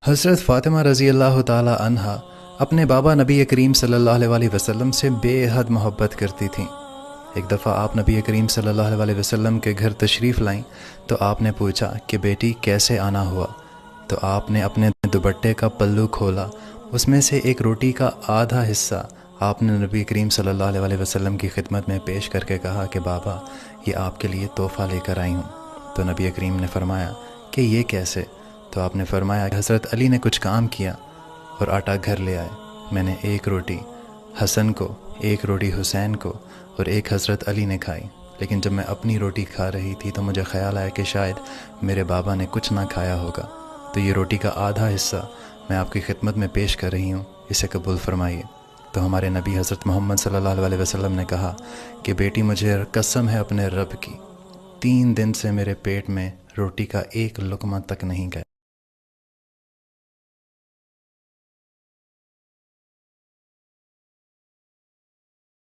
حضرت فاطمہ رضی اللہ تعالی عنہا اپنے بابا نبی کریم صلی اللہ علیہ وسلم سے بے حد محبت کرتی تھیں۔ ایک دفعہ آپ نبی کریم صلی اللہ علیہ وسلم کے گھر تشریف لائیں تو آپ نے پوچھا کہ بیٹی کیسے آنا ہوا؟ تو آپ نے اپنے دوپٹے کا پلو کھولا، اس میں سے ایک روٹی کا آدھا حصہ آپ نے نبی کریم صلی اللہ علیہ وسلم کی خدمت میں پیش کر کے کہا کہ بابا یہ آپ کے لیے تحفہ لے کر آئی ہوں۔ تو نبی کریم نے فرمایا کہ یہ کیسے؟ تو آپ نے فرمایا کہ حضرت علی نے کچھ کام کیا اور آٹا گھر لے آئے، میں نے ایک روٹی حسن کو، ایک روٹی حسین کو اور ایک حضرت علی نے کھائی، لیکن جب میں اپنی روٹی کھا رہی تھی تو مجھے خیال آیا کہ شاید میرے بابا نے کچھ نہ کھایا ہوگا، تو یہ روٹی کا آدھا حصہ میں آپ کی خدمت میں پیش کر رہی ہوں، اسے قبول فرمائیے۔ تو ہمارے نبی حضرت محمد صلی اللہ علیہ وسلم نے کہا کہ بیٹی مجھے قسم ہے اپنے رب کی، 3 دن سے میرے پیٹ میں روٹی کا ایک لقمہ تک نہیں گیا۔